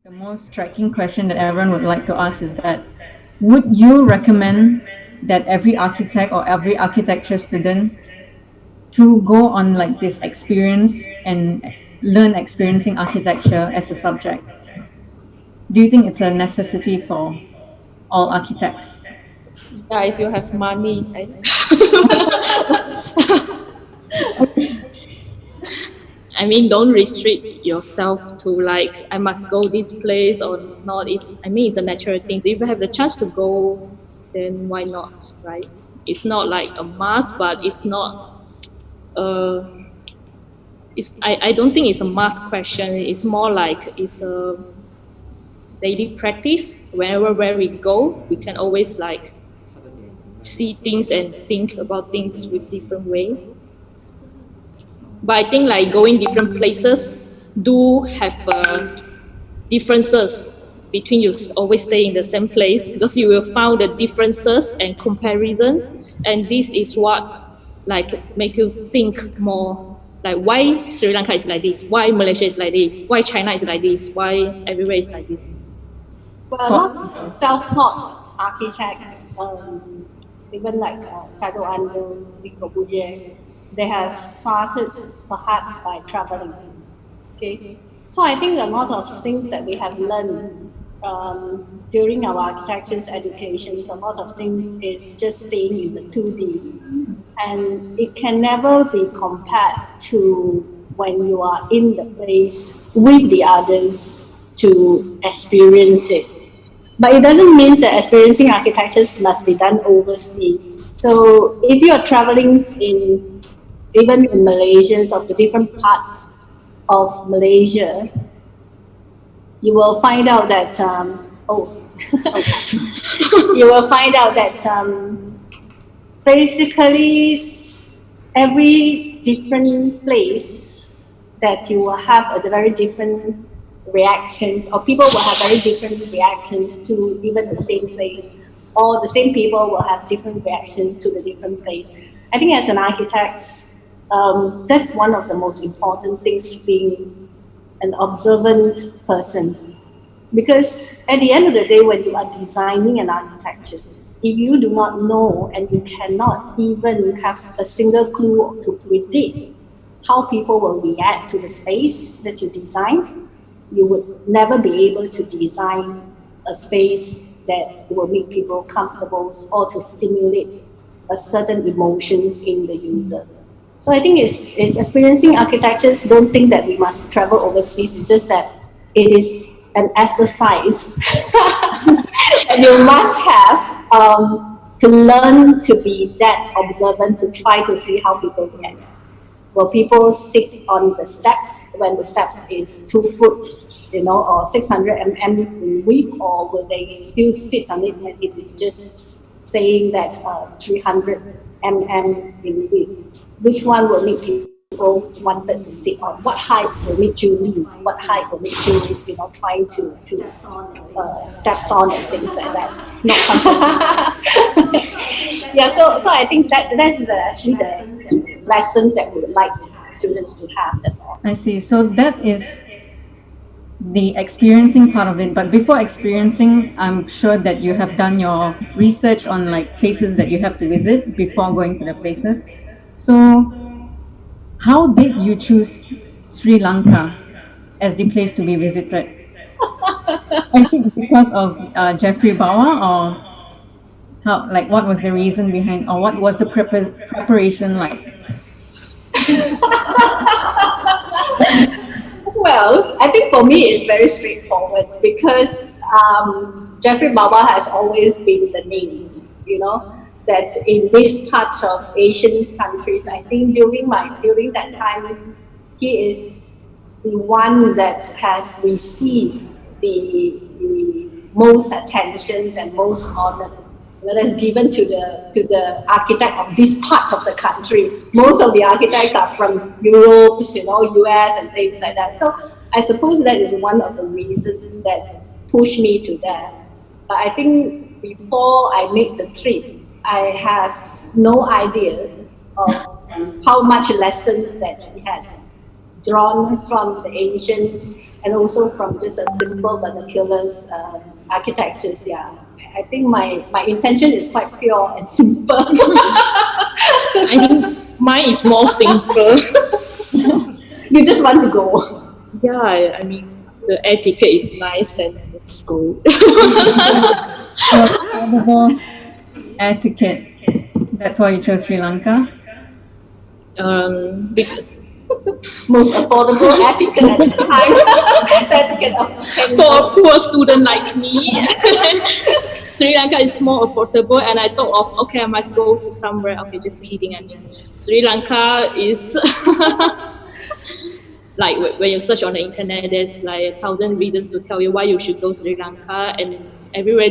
The most striking question that everyone would like to ask is that, would you recommend that every architect or every architecture student to go on like this experience and learn experiencing architecture as a subject? Do you think it's a necessity for all architects? Yeah, if you have money, I I mean, don't restrict yourself to like I must go this place or not. It's I mean, it's a natural thing. If you have the chance to go, then why not, right? It's not like a must, but it's not. Uh, I don't think it's a must question. It's more like it's a daily practice. Wherever where we go, we can always like see things and think about things with different way. But I think like going different places do have differences between you always stay in the same place because you will find the differences and comparisons, and this is what like make you think more like why Sri Lanka is like this, why Malaysia is like this, why China is like this, why everywhere is like this. Well, a For, lot of self-taught architects, even like Tato Ando, Nico Buje, they have started perhaps by traveling. Okay, so I think a lot of things that we have learned during our architecture's educations, a lot of things is just staying in the 2D, and it can never be compared to when you are in the place with the others to experience it. But it doesn't mean that experiencing architectures must be done overseas. So if you are traveling in even in Malaysia, of the different parts of Malaysia, you will find out that you will find out that basically every different place that you will have a very different reactions, or people will have very different reactions to even the same place, or the same people will have different reactions to the different place. I think as an architect, that's one of the most important things, being an observant person, because at the end of the day, when you are designing an architecture, if you do not know and you cannot even have a single clue to predict how people will react to the space that you design, you would never be able to design a space that will make people comfortable or to stimulate a certain emotions in the user. So I think it's experiencing architectures. Don't think that we must travel overseas. It's just that it is an exercise and you must have to learn to be that observant to try to see how people react. Will people sit on the steps when the steps is 2 foot, or 600 mm in width, or will they still sit on it when it is just saying that 300 mm in width? Which one will make people wanted to sit on? What height will make you lean? What height will make you, trying to steps on and things like that? Not comfortable. Yeah, so I think that's actually the lessons that we would like students to have. That's all. I see. So that is the experiencing part of it. But before experiencing, I'm sure that you have done your research on like places that you have to visit before going to the places. So how did you choose Sri Lanka as the place to be visited? Is it because of Jeffrey Bawa, or how? Like, what was the reason behind, or what was the preparation like? Well, I think for me it's very straightforward because Jeffrey Baba has always been the names, that in this part of Asian countries, I think during that time, he is the one that has received the most attentions and most honor that is given to the architect of this part of the country. Most of the architects are from Europe, US and things like that. So I suppose that is one of the reasons that pushed me to that. But I think before I make the trip, I have no ideas of how much lessons that he has drawn from the ancients and also from just a simple vernaculars architectures. Yeah, I think my intention is quite pure and simple. I think mine is more simple. You just want to go. Yeah, I mean the air ticket is nice, then just go. So affordable etiquette. That's why you chose Sri Lanka. um, Most affordable etiquette at the time. Etiquette of for a poor student like me, Sri Lanka is more affordable, and I thought of okay, I must go to somewhere. Okay, just kidding. I mean, Sri Lanka is like when you search on the internet, there's like 1,000 reasons to tell you why you should go Sri Lanka, and everywhere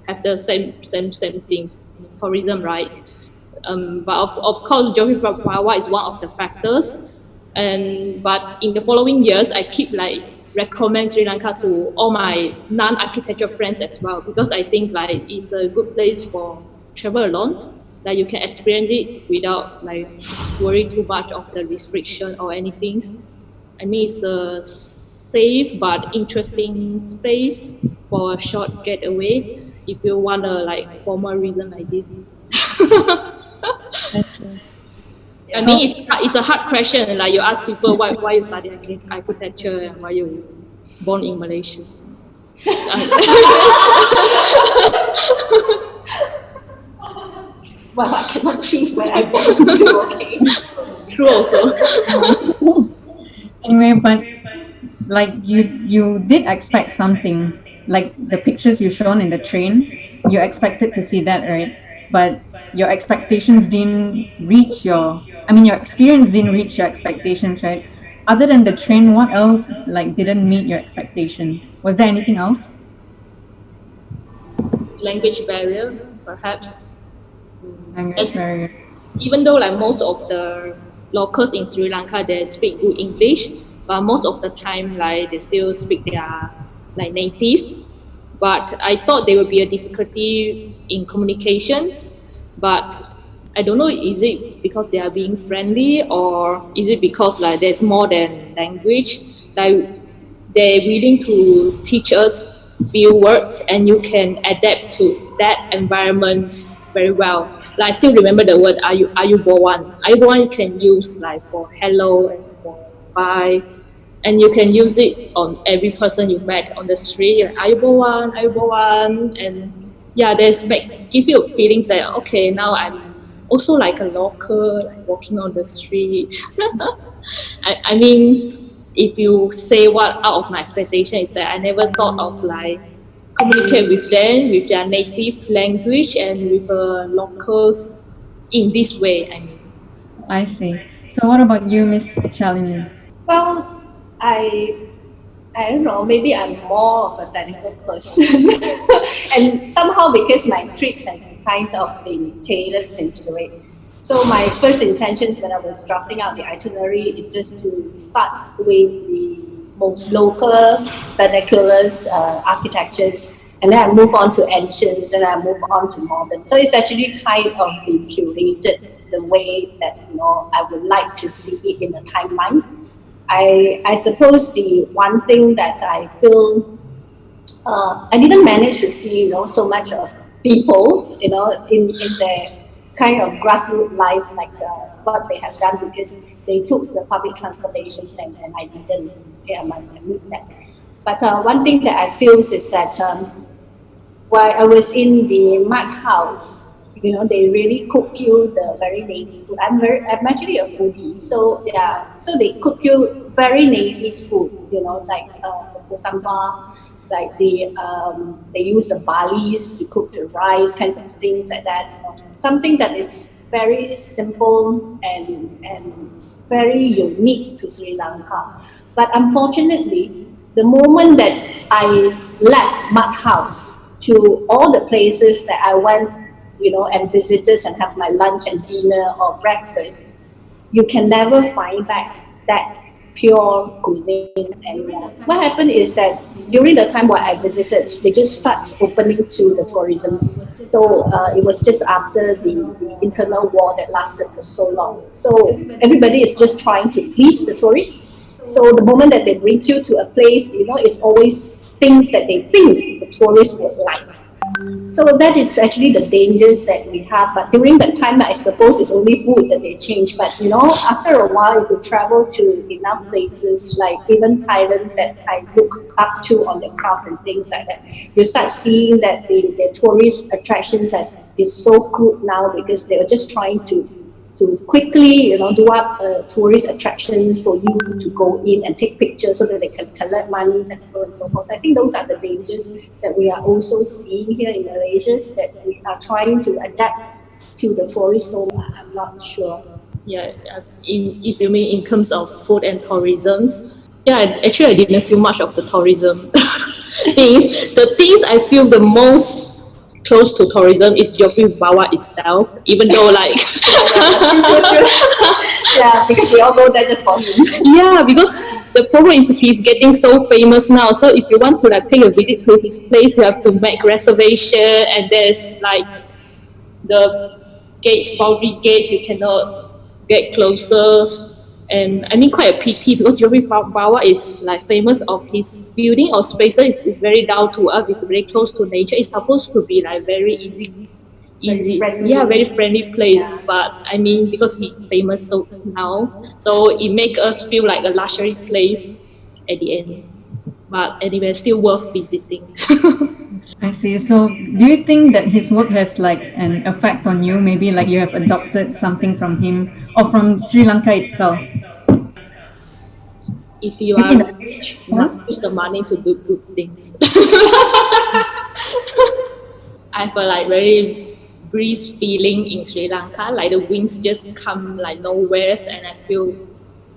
have the same things. Tourism, right? But of course, geography power is one of the factors. And but in the following years, I keep like recommend Sri Lanka to all my non-architecture friends as well, because I think like it's a good place for travel alone. Like you can experience it without like worry too much of the restriction or anything. I mean, it's a safe but interesting space for a short getaway if you want a like formal reason like this. I mean, it's a hard question. Like you ask people why you study architecture and why you born in Malaysia. Well, I cannot choose where I want to go. Okay. True also. Anyway, but like you did expect something, like the pictures you shown in the train, you expected to see that, right? But your expectations didn't reach your experience didn't reach your expectations, right? Other than the train, what else like didn't meet your expectations? Was there anything else? Language barrier, perhaps. Language barrier. Even though like most of the locals in Sri Lanka they speak good English, but most of the time like they still speak their like native. But I thought there would be a difficulty in communications, but I don't know, is it because they are being friendly or is it because like there's more than language, like they're willing to teach us few words and you can adapt to that environment very well. Like I still remember the word ayubowan. Ayubowan you can use like for hello and for bye, and you can use it on every person you met on the street. Like, ayubowan, ayubowan, and yeah, there's give you feelings that okay, now I'm also like a local, like walking on the street. I mean, if you say what out of my expectation is that I never thought of like communicate with them with their native language and with locals in this way. I mean, I see. So what about you, Miss Chalini? Well, I don't know, maybe I'm more of a technical person. And somehow because my trips has kind of been tailored into it. So my first intentions when I was drafting out the itinerary is just to start with the most local vernaculars, architectures, and then I move on to ancients, and I move on to modern. So it's actually kind of been curated the way that I would like to see it in a timeline. I suppose the one thing that I feel I didn't manage to see so much of people in their kind of grassroots life like what they have done because they took the public transportations and I didn't. Okay, I must admit that. But one thing that I feel is that while I was in the mud house, they really cook you the very native food. I'm actually a foodie, so yeah, so they cook you very native food, like for example, like they use the barleys to cook the rice, kinds of things like that. Something that is very simple and very unique to Sri Lanka. But unfortunately, the moment that I left Mud House to all the places that I went, and visited and have my lunch and dinner or breakfast, you can never find back that pure cuisines anymore. What happened is that during the time where I visited, they just start opening to the tourisms. So it was just after the internal war that lasted for so long. So everybody is just trying to please the tourists. So the moment that they bring you to a place, it's always things that they think the tourists would like. So that is actually the dangers that we have. But during that time, I suppose it's only food that they change. But after a while, if you travel to enough places, like even Thailand that I look up to on the craft and things like that, you start seeing that the tourist attractions is so crude now because they are just trying to quickly, do up tourist attractions for you to go in and take pictures so that they can collect monies and so on and so forth. So I think those are the dangers that we are also seeing here in Malaysia, that we are trying to adapt to the tourists. So I'm not sure. Yeah, if you mean in terms of food and tourism, yeah, actually I didn't feel much of the tourism things. The things I feel the most close to tourism is Geoffrey Bawa itself, even though like Yeah, because we all go there just for him. yeah, because the problem is he's getting so famous now. So if you want to like pay a visit to his place, you have to make reservation, and there's like the gate, boundary gate, you cannot get closer. And I mean, quite a pity because Jovi Bawa is like famous of his building or spaces is very down to earth. It's very close to nature. It's supposed to be like very easy, yeah, very friendly place. Yeah. But I mean, because he's famous so now, so it make us feel like a luxury place at the end. But anyway, still worth visiting. I see. So, do you think that his work has like an effect on you? Maybe like you have adopted something from him or from Sri Lanka itself? If you Maybe in are the rich, you huh? must use the money to do good things. I feel like very breeze feeling in Sri Lanka, like the winds just come like nowhere, and I feel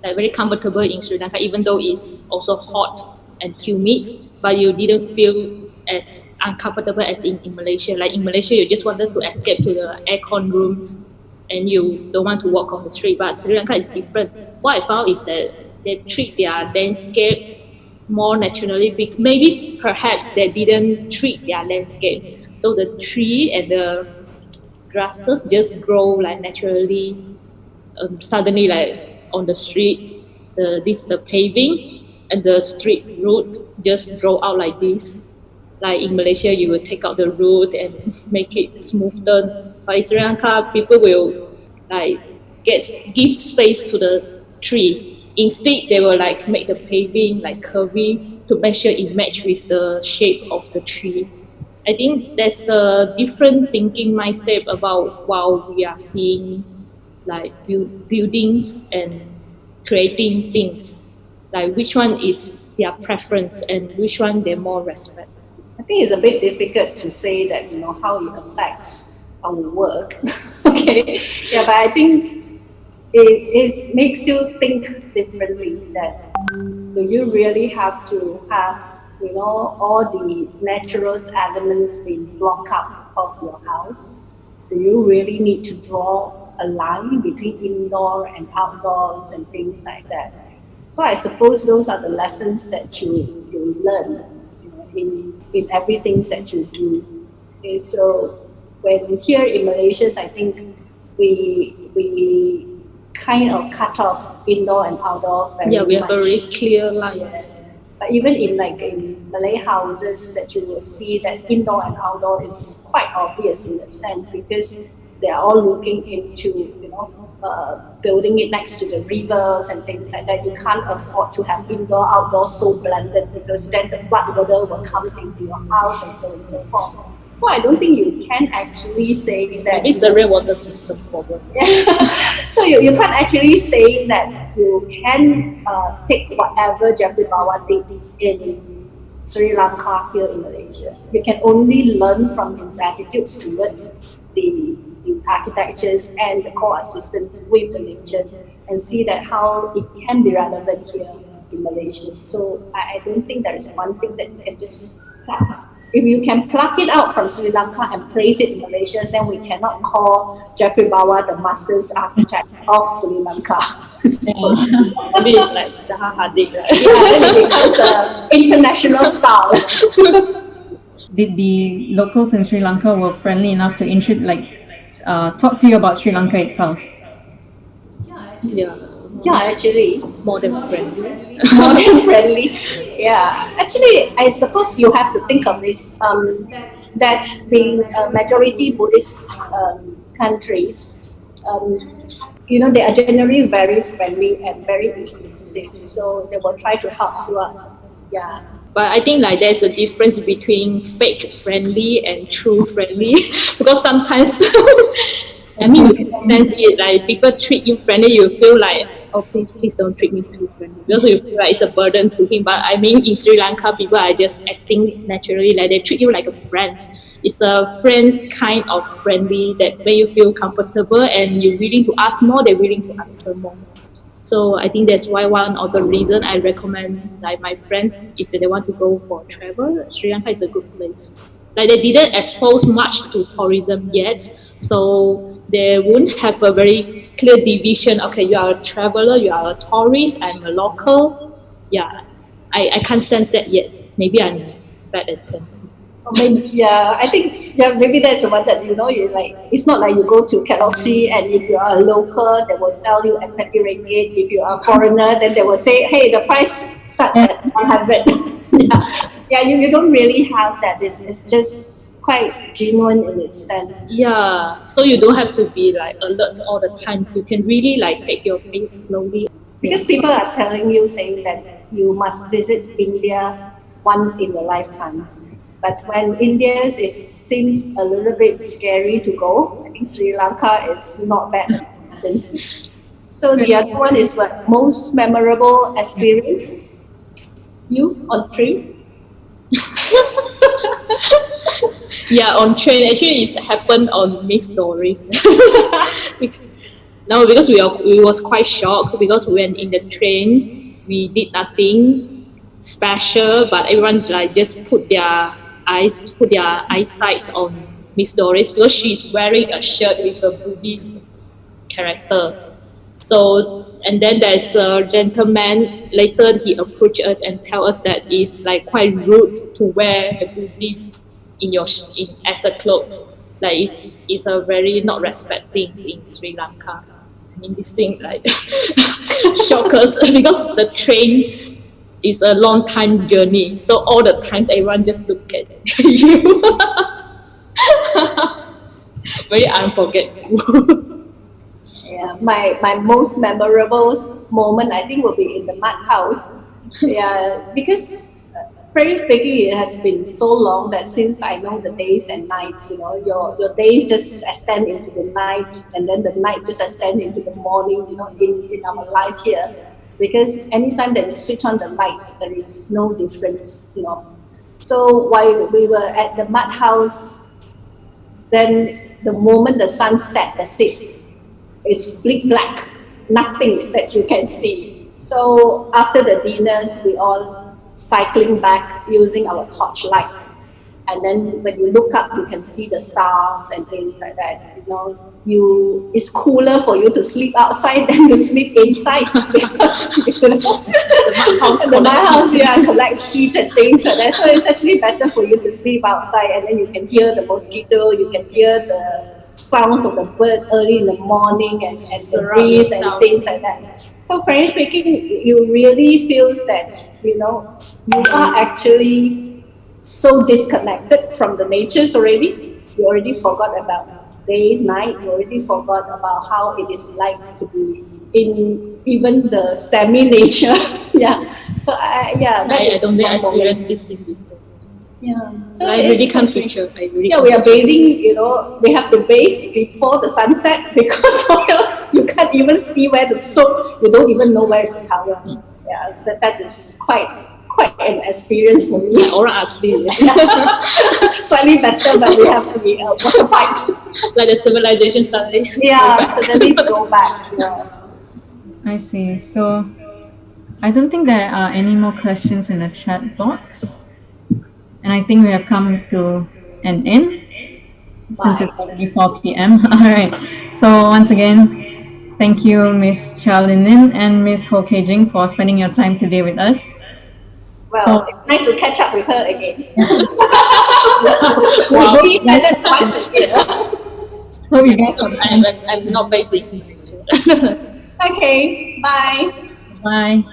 like very comfortable in Sri Lanka, even though it's also hot and humid, but you didn't feel as uncomfortable as in Malaysia. Like in Malaysia, you just wanted to escape to the aircon rooms and you don't want to walk on the street. But Sri Lanka is different. What I found is that they treat their landscape more naturally. Maybe perhaps they didn't treat their landscape. So the tree and the grasses just grow like naturally, suddenly like on the street, the paving and the street root just grow out like this. Like in Malaysia, you will take out the root and make it smoother. But in Sri Lanka, people will like get give space to the tree. Instead, they will like make the paving like curvy to make sure it match with the shape of the tree. I think that's a different thinking mindset about while we are seeing like buildings and creating things. Like which one is their preference and which one they more respect. I think it's a bit difficult to say that how it affects our work. Okay, yeah, but I think it makes you think differently. That do you really have to have all the natural elements being blocked up of your house? Do you really need to draw a line between indoor and outdoors and things like that? So I suppose those are the lessons that you learn, in everything that you do. Okay, so when here in Malaysia, I think we kind of cut off indoor and outdoor Yeah, very we have much. very clear lines. Yes. But even in Malay houses, that you will see that indoor and outdoor is quite obvious in a sense because they are all looking into building it next to the rivers and things like that. You can't afford to have indoor outdoor so blended because then the flood water will come into your house and so on and so forth. So I don't think you can actually say that. Maybe it's the rainwater system problem. So you can't actually say that you can take whatever Jeffrey Bawa did in Sri Lanka here in Malaysia. You can only learn from his attitudes towards the architectures and the coexistence with the nature and see that how it can be relevant here in Malaysia. So I don't think there is one thing that you can just pluck. If you can pluck it out from Sri Lanka and place it in Malaysia, then we cannot call Jeffrey Bawa the master's architect of Sri Lanka. So, Maybe it's like Zaha Hadid, right? yeah, then it becomes an international style. Did the locals in Sri Lanka were friendly enough to talk to you about Sri Lanka itself? Yeah, Yeah, actually, more than friendly. more than friendly. Yeah, actually, I suppose you have to think of this, that being a majority Buddhist countries, um, they are generally very friendly and very inclusive. So they will try to help you out. Yeah. But I think like there's a difference between fake friendly and true friendly because sometimes I mean you can sense it like people treat you friendly, you feel like oh please don't treat me too friendly because you feel like it's a burden to him. But I mean in Sri Lanka people are just acting naturally like they treat you like a friend. It's a friends kind of friendly that when you feel comfortable and you're willing to ask more, they're willing to answer more. So I think that's why one of the reason I recommend like my friends if they want to go for travel, Sri Lanka is a good place. Like they didn't expose much to tourism yet, so they won't have a very clear division. Okay, you are a traveler, you are a tourist, I'm a local. Yeah, I can't sense that yet. Maybe I'm bad at sensing. Or maybe, yeah, I think, yeah, maybe that's the one that you like. It's not like you go to Kelsey and if you are a local, they will sell you at 20 ringgit. If you are a foreigner, then they will say, hey, the price starts at 100. Yeah, yeah, you don't really have that. It's just quite genuine in its sense. Yeah, so you don't have to be like alert all the time. So you can really like take your pace slowly. Yeah. Because people are telling you, saying that you must visit India once in your lifetime. But when India seems a little bit scary to go, I think Sri Lanka is not bad options. So the other one is what most memorable experience you on train? Yeah, on train actually it's happened on Miss Stories. No, because we was quite shocked because when in the train we did nothing special, but everyone like just put their eyesight on Miss Doris because she's wearing a shirt with a Buddhist character. So and then there's a gentleman later he approached us and tell us that it's like quite rude to wear a Buddhist in as a clothes. Like it's a very not respecting in Sri Lanka. I mean this thing like shock us because the train is a long time journey. So all the times everyone just look at you. Very unforgettable. Yeah, my most memorable moment I think will be in the mud house. Yeah, because frankly speaking, it has been so long that since I know the days and nights, your days just extend into the night, and then the night just extend into the morning. In our life here, because anytime that you switch on the light, there is no difference. So while we were at the mud house, then the moment the sun set, that's it. It's bleak black, nothing that you can see. So after the dinners, we all cycling back using our torchlight. And then when you look up, you can see the stars and things like that. It's cooler for you to sleep outside than to sleep inside because the my house, yeah, collect heat and things like that. So it's actually better for you to sleep outside, and then you can hear the mosquito, you can hear the sounds of the bird early in the morning and the Surround breeze and yourself. things like that. So frankly speaking, you really feels that you are actually so disconnected from the natures already. You already forgot about day, night. You already forgot about how it is like to be in even the semi-nature. Yeah. So yeah, that I is don't think I one moment. experienced this thing before. Yeah. So I really it's can't quite picture. I really yeah, can't we are bathing, we have to bathe before the sunset because or else you can't even see where the soap, you don't even know where is the towel. Yeah, that is quite an experience for me. like orang asli. Slightly better, but we have to be water pipes. Like the civilization started. Yeah, so then let's go back. Yeah. I see. So I don't think there are any more questions in the chat box. And I think we have come to an end since Bye. it's already 4 p.m. All right. So once again, Thank you, Miss Charlinin and Miss Ho Jing, for spending your time today with us. Well, So, it's nice to catch up with her again. we We hope see you her guys, just once a year. hope you guys have fun. I'm not based in Malaysia. Okay, bye. Bye.